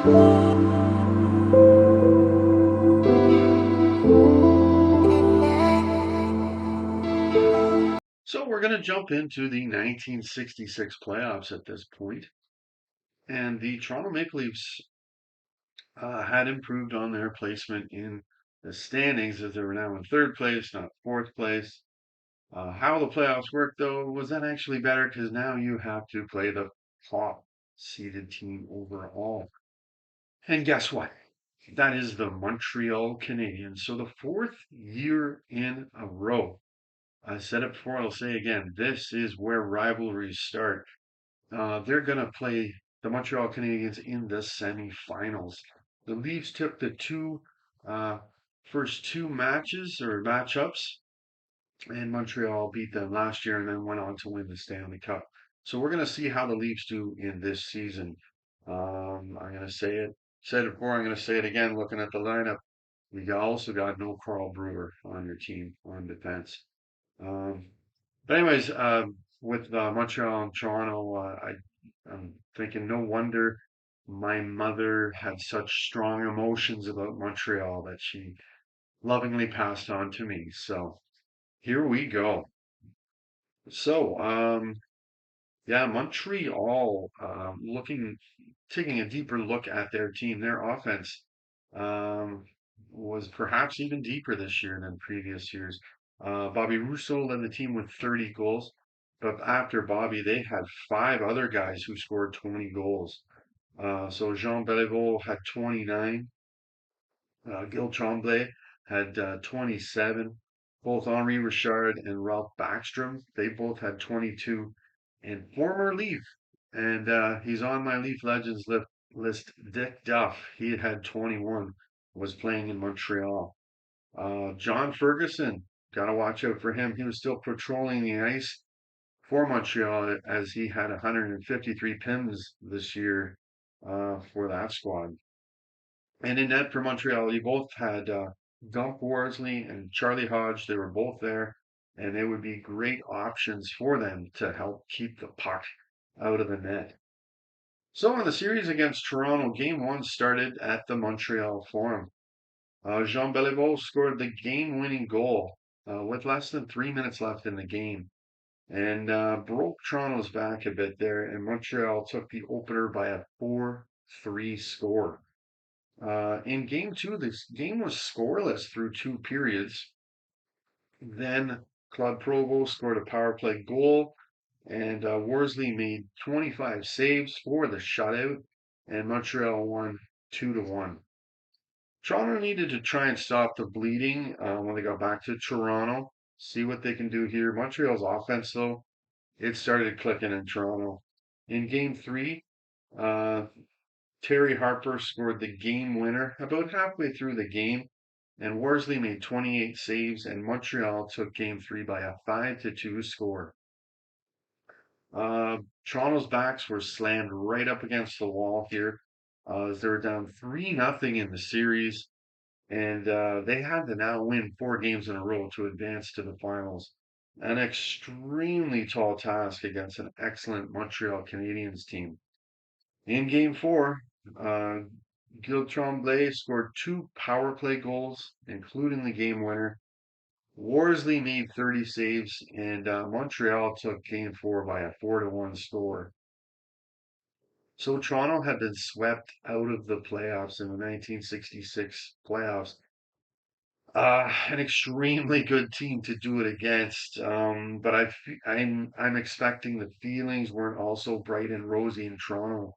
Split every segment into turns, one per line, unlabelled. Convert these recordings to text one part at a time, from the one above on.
So we're going to jump into the 1966 playoffs at this point, and the Toronto Maple Leafs had improved on their placement in the standings as they were now in third place, not fourth place. How the playoffs work, though, was that actually better? Because now you have to play the top seeded team overall. And guess what? That is the Montreal Canadiens. So the fourth year in a row. I said it before, I'll say again. This is where rivalries start. They're going to play the Montreal Canadiens in the semifinals. The Leafs took the uh, first two matches or matchups, and Montreal beat them last year and then went on to win the Stanley Cup. So we're going to see how the Leafs do in this season. I'm going to say it, said it before, I'm going to say it again. Looking at the lineup, we also got no Carl Brewer on your team on defense. Um, but anyways, with Montreal and Toronto, I'm thinking no wonder my mother had such strong emotions about Montreal that she lovingly passed on to me. So here we go. So, yeah, Montreal, taking a deeper look at their team, their offense, um, was perhaps even deeper this year than previous years. Bobby Rousseau led the team with 30 goals, but after Bobby, they had five other guys who scored 20 goals. So Jean Beliveau had 29, Gil Tremblay had 27. Both Henri Richard and Ralph Backstrom, they both had 22. And former Leaf, and he's on my Leaf Legends list, Dick Duff, he had 21, was playing in Montreal. John Ferguson, got to watch out for him. He was still patrolling the ice for Montreal as he had 153 PIMs this year for that squad. And in net for Montreal, you both had Gump Worsley and Charlie Hodge. They were both there, and they would be great options for them to help keep the puck out of the net. So in the series against Toronto, game one started at the Montreal Forum. Jean Beliveau scored the game-winning goal with less than 3 minutes left in the game and broke Toronto's back a bit there, and Montreal took the opener by a 4-3 score. In game two, this game was scoreless through two periods. Then Claude Provost scored a power play goal, and Worsley made 25 saves for the shutout, and Montreal won 2-1. Toronto needed to try and stop the bleeding when they got back to Toronto. See what they can do here. Montreal's offense, though, it started clicking in Toronto. In game three, uh, Terry Harper scored the game winner about halfway through the game, and Worsley made 28 saves, and Montreal took game three by a 5-2 score. Toronto's backs were slammed right up against the wall here as they were down 3-0 in the series, and they had to now win 4 games in a row to advance to the finals. An extremely tall task against an excellent Montreal Canadiens team. In game four, uh, Gil Tremblay scored two power play goals, including the game winner. Worsley made 30 saves, and Montreal took game four by a 4-1 score. So Toronto had been swept out of the playoffs in the 1966 playoffs. An extremely good team to do it against, but I'm expecting the feelings weren't also bright and rosy in Toronto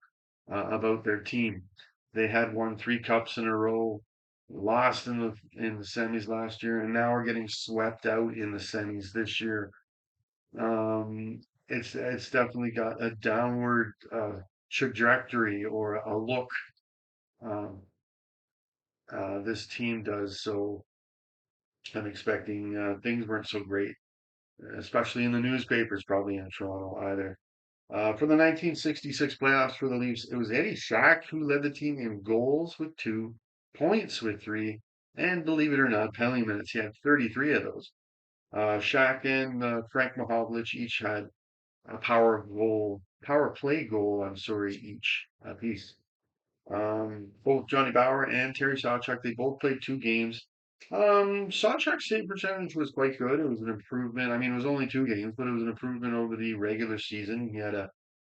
about their team. They had won 3 cups in a row, lost in the semis last year, and now are getting swept out in the semis this year. It's definitely got a downward trajectory or a look. Um, this team does so. I'm expecting things weren't so great, especially in the newspapers, probably in Toronto either. For the 1966 playoffs for the Leafs, it was Eddie Shack who led the team in goals with 2, points with 3, and believe it or not, penalty minutes. He had 33 of those. Shack and Frank Mahovlich each had a power play goal, I'm sorry, each apiece. Both Johnny Bauer and Terry Sawchuk, they both played 2 games. Sawchuk's save percentage was quite good. It was an improvement. I mean, it was only 2 games, but it was an improvement over the regular season. He had a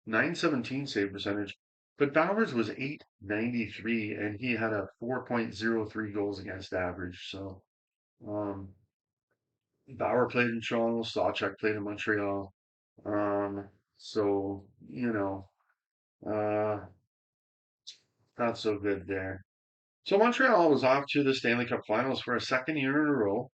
917 save percentage, but Bauer's was 893, and he had a 4.03 goals against average. So, um, Bauer played in Toronto, Sawchuk played in Montreal. So, uh, not so good there. So Montreal was off to the Stanley Cup Finals for a second year in a row.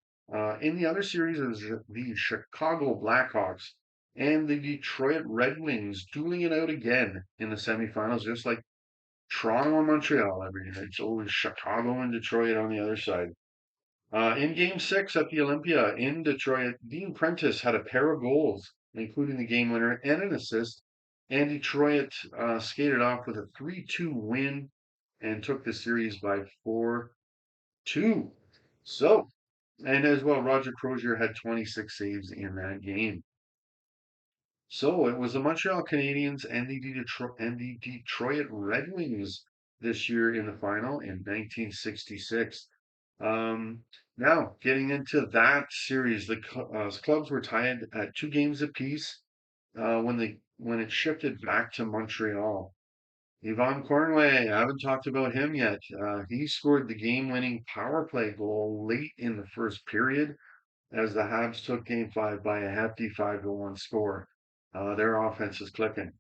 In the other series, it was the Chicago Blackhawks and the Detroit Red Wings dueling it out again in the semifinals, just like Toronto and Montreal every year. It's always Chicago and Detroit on the other side. In Game 6 at the Olympia in Detroit, Dean Prentice had a pair of goals, including the game winner and an assist, and Detroit skated off with a 3-2 win and took the series by 4-2. So, and as well, Roger Crozier had 26 saves in that game. So it was the Montreal Canadiens and the Detroit Red Wings this year in the final in 1966. Um, Now getting into that series, the clubs were tied at 2 games apiece when it shifted back to Montreal. Yvonne Cornway, I haven't talked about him yet. He scored the game-winning power play goal late in the first period as the Habs took Game 5 by a hefty 5-1 score. Their offense is clicking.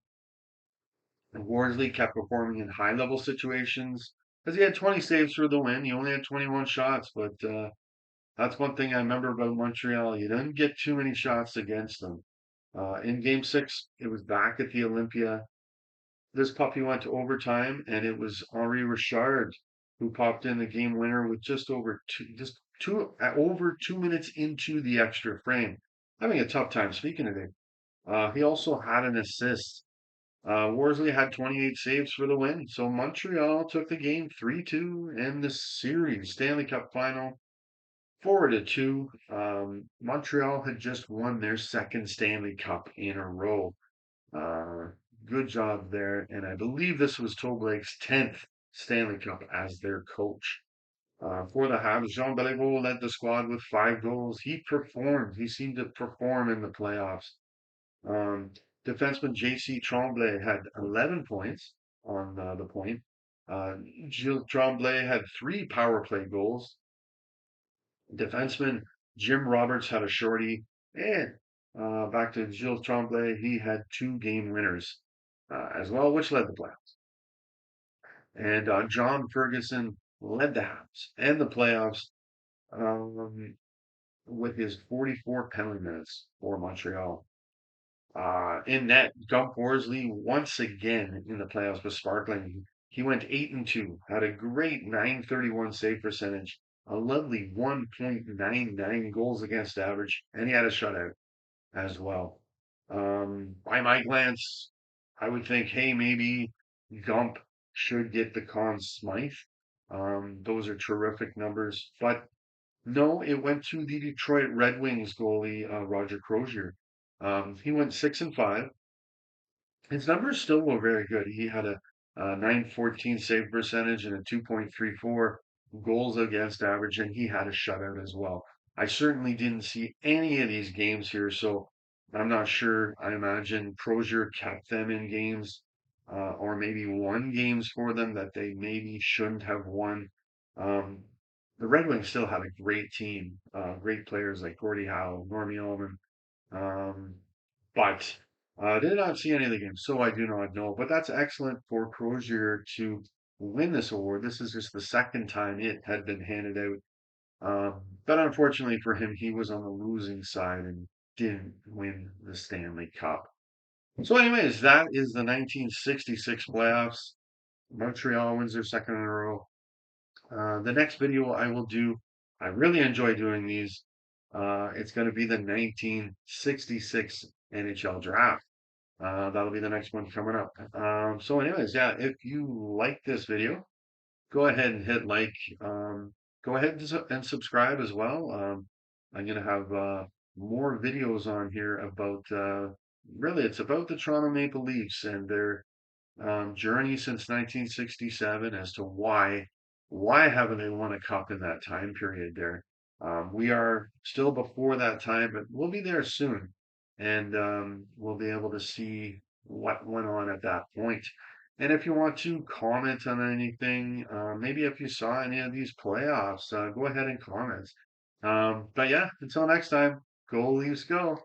And Worsley kept performing in high-level situations because he had 20 saves for the win. He only had 21 shots, but that's one thing I remember about Montreal. You didn't get too many shots against them. In Game 6, it was back at the Olympia. This puppy went to overtime, and it was Henri Richard who popped in the game winner with over 2 minutes into the extra frame. Having a tough time speaking today. He also had an assist. Worsley had 28 saves for the win, so Montreal took the game 3-2 in the series Stanley Cup final 4-2. Montreal had just won their second Stanley Cup in a row. Uh, Good job there. And I believe this was Toblake's 10th Stanley Cup as their coach. For the Habs, Jean Beliveau led the squad with 5 goals. He performed. He seemed to perform in the playoffs. Um, Defenseman J.C. Tremblay had 11 points on the point. Gilles Tremblay had 3 power play goals. Defenseman Jim Roberts had a shorty, and back to Gilles Tremblay, he had 2 game winners as well, which led the playoffs. And John Ferguson led the Habs and the playoffs um, with his 44 penalty minutes for Montreal. In net, Gump Worsley once again in the playoffs was sparkling. He went 8-2, had a great 931 save percentage, a lovely 1.99 goals against average, and he had a shutout as well. By my glance, I would think, hey, maybe Gump should get the Conn Smythe. Those are terrific numbers, but no, it went to the Detroit Red Wings goalie, Roger Crozier. He went 6-5. His numbers still were very good. He had a 914 save percentage and a 2.34 goals against average, and he had a shutout as well. I certainly didn't see any of these games here, so I'm not sure. I imagine Crozier kept them in games, or maybe won games for them that they maybe shouldn't have won. Um, the Red Wings still had a great team, great players like Gordie Howe, Normie Ullman, um, but did not see any of the games, so I do not know. But that's excellent for Crozier to win this award. This is just the second time it had been handed out. But unfortunately for him, he was on the losing side and didn't win the Stanley Cup. So, anyways, that is the 1966 playoffs. Montreal wins their second in a row. The next video I will do, I really enjoy doing these. It's going to be the 1966 NHL Draft. That'll be the next one coming up. So anyways, yeah, if you like this video, go ahead and hit like. Go ahead and subscribe as well. I'm going to have more videos on here about, really, it's about the Toronto Maple Leafs and their journey since 1967 as to why haven't they won a cup in that time period there. We are still before that time, but we'll be there soon, and we'll be able to see what went on at that point. And if you want to comment on anything, maybe if you saw any of these playoffs, go ahead and comment. But yeah, until next time, go Leafs go.